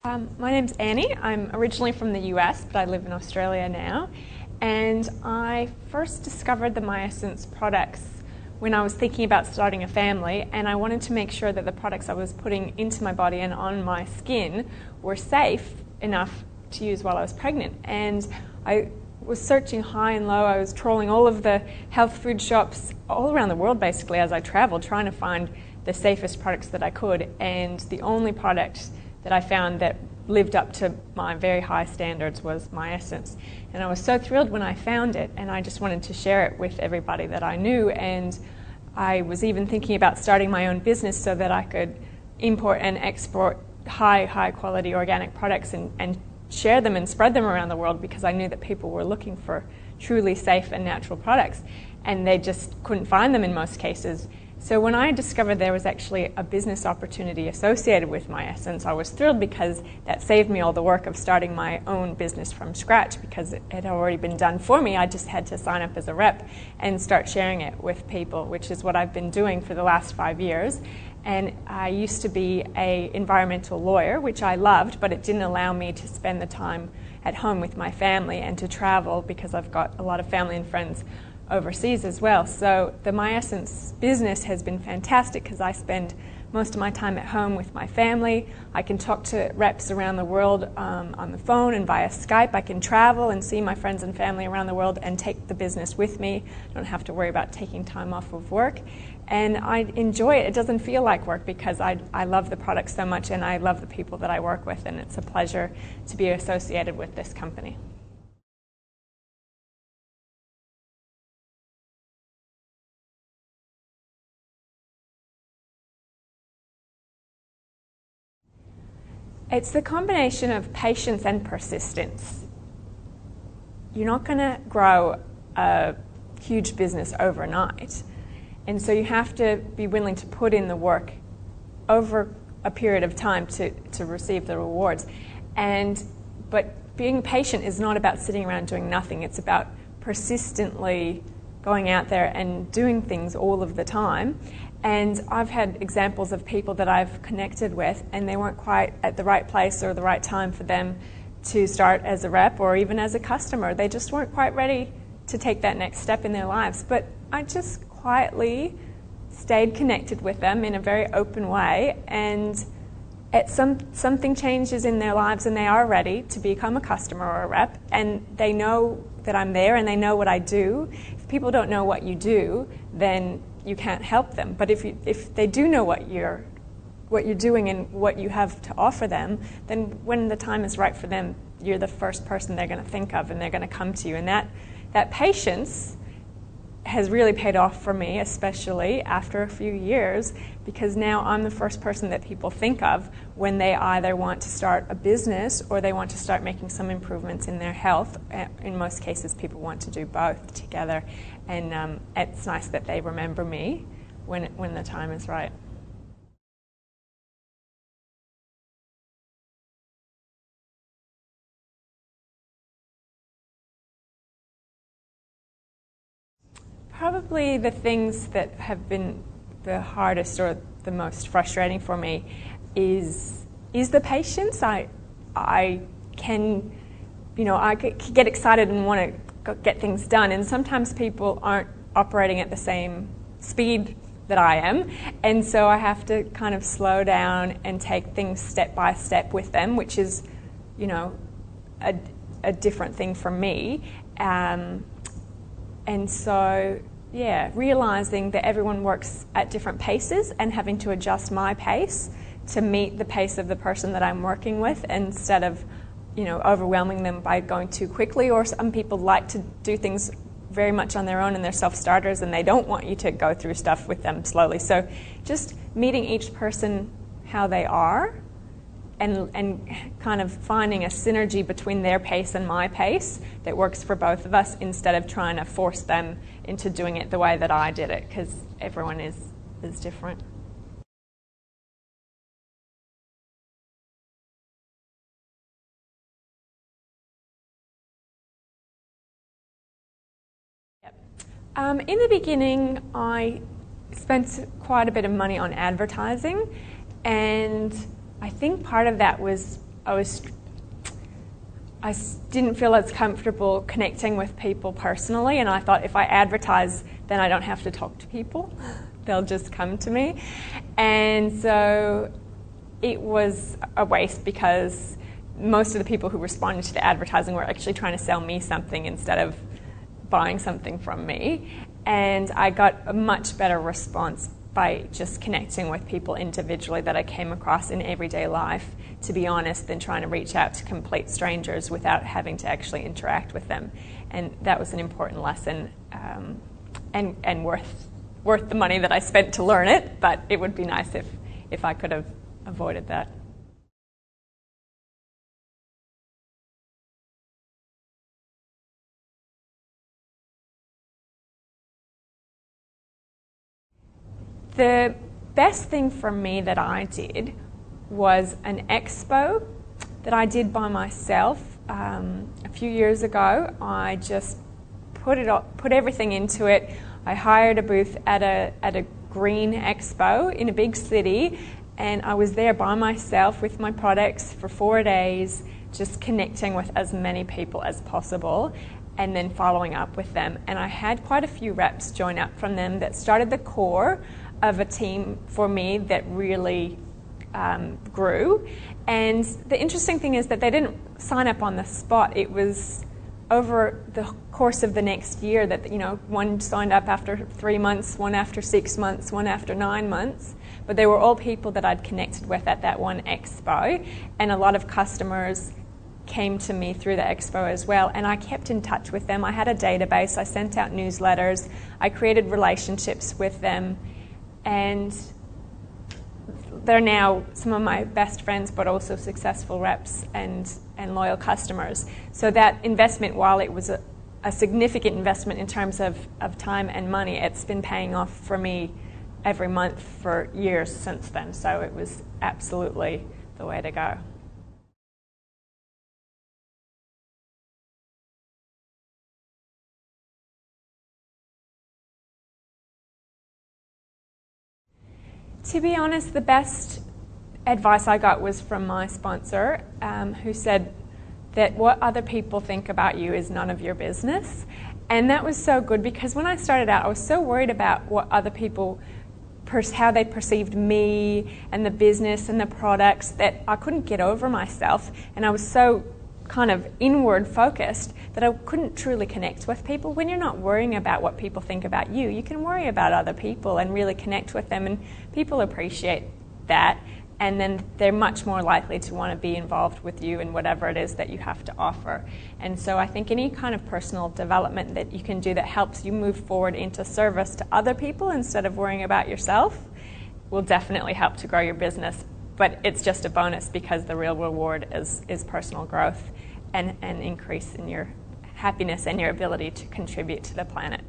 My name's Annie. I'm originally from the US, but I live in Australia now. And I first discovered the Miessence products when I was thinking about starting a family, and I wanted to make sure that the products I was putting into my body and on my skin were safe enough to use while I was pregnant. And I was searching high and low. I was trawling all of the health food shops all around the world basically as I traveled, trying to find the safest products that I could. And the only product that I found that lived up to my very high standards was Miessence. And I was so thrilled when I found it, and I just wanted to share it with everybody that I knew. And I was even thinking about starting my own business so that I could import and export high quality organic products and share them and spread them around the world, because I knew that people were looking for truly safe and natural products, and they just couldn't find them in most cases. So when I discovered there was actually a business opportunity associated with Miessence, I was thrilled, because that saved me all the work of starting my own business from scratch, because it had already been done for me. I just had to sign up as a rep and start sharing it with people, which is what I've been doing for the last 5 years. And I used to be an environmental lawyer, which I loved, but it didn't allow me to spend the time at home with my family and to travel, because I've got a lot of family and friends overseas as well. So the Miessence business has been fantastic, because I spend most of my time at home with my family. I can talk to reps around the world on the phone and via Skype. I can travel and see my friends and family around the world and take the business with me. I don't have to worry about taking time off of work. And I enjoy it. It doesn't feel like work, because I love the product so much, and I love the people that I work with, and it's a pleasure to be associated with this company. It's the combination of patience and persistence. You're not going to grow a huge business overnight, and so you have to be willing to put in the work over a period of time to receive the rewards. But being patient is not about sitting around doing nothing. It's about persistently going out there and doing things all of the time. And I've had examples of people that I've connected with, and they weren't quite at the right place or the right time for them to start as a rep or even as a customer. They just weren't quite ready to take that next step in their lives. But I just quietly stayed connected with them in a very open way, and something changes in their lives and they are ready to become a customer or a rep, and they know that I'm there and they know what I do. If people don't know what you do, then you can't help them. But if they do know what you're doing and what you have to offer them, then when the time is right for them, you're the first person they're going to think of, and they're going to come to you. And that patience has really paid off for me, especially after a few years, because now I'm the first person that people think of when they either want to start a business or they want to start making some improvements in their health. In most cases, people want to do both together, and it's nice that they remember me when the time is right. Probably the things that have been the hardest or the most frustrating for me is the patience. I can get excited and want to get things done, and sometimes people aren't operating at the same speed that I am, and so I have to kind of slow down and take things step by step with them, which is, a different thing for me. And so, realizing that everyone works at different paces and having to adjust my pace to meet the pace of the person that I'm working with, instead of, overwhelming them by going too quickly. Or some people like to do things very much on their own, and they're self-starters, and they don't want you to go through stuff with them slowly. So just meeting each person how they are, and kind of finding a synergy between their pace and my pace that works for both of us, instead of trying to force them into doing it the way that I did it, because everyone is different. Yep. In the beginning, I spent quite a bit of money on advertising, and I think part of that was didn't feel as comfortable connecting with people personally, and I thought if I advertise, then I don't have to talk to people. They'll just come to me. And so it was a waste because most of the people who responded to the advertising were actually trying to sell me something instead of buying something from me. And I got a much better response by just connecting with people individually that I came across in everyday life, to be honest, than trying to reach out to complete strangers without having to actually interact with them. And that was an important lesson, and worth the money that I spent to learn it, but it would be nice if I could have avoided that. The best thing for me that I did was an expo that I did by myself a few years ago. I just put everything into it. I hired a booth at a green expo in a big city, and I was there by myself with my products for 4 days, just connecting with as many people as possible and then following up with them. And I had quite a few reps join up from them that started the core of a team for me that really grew. And the interesting thing is that they didn't sign up on the spot. It was over the course of the next year that, one signed up after 3 months, one after 6 months, one after 9 months. But they were all people that I'd connected with at that one expo. And a lot of customers came to me through the expo as well, and I kept in touch with them. I had a database, I sent out newsletters, I created relationships with them, and they're now some of my best friends, but also successful reps and loyal customers. So that investment, while it was a significant investment in terms of time and money, it's been paying off for me every month for years since then. So it was absolutely the way to go. To be honest, the best advice I got was from my sponsor, who said that what other people think about you is none of your business. And that was so good, because when I started out, I was so worried about what other people, how they perceived me and the business and the products, that I couldn't get over myself. And I was so kind of inward focused that I couldn't truly connect with people. When you're not worrying about what people think about you, you can worry about other people and really connect with them, and people appreciate that, and then they're much more likely to want to be involved with you in whatever it is that you have to offer. And so I think any kind of personal development that you can do that helps you move forward into service to other people instead of worrying about yourself will definitely help to grow your business. But it's just a bonus, because the real reward is personal growth and increase in your happiness and your ability to contribute to the planet.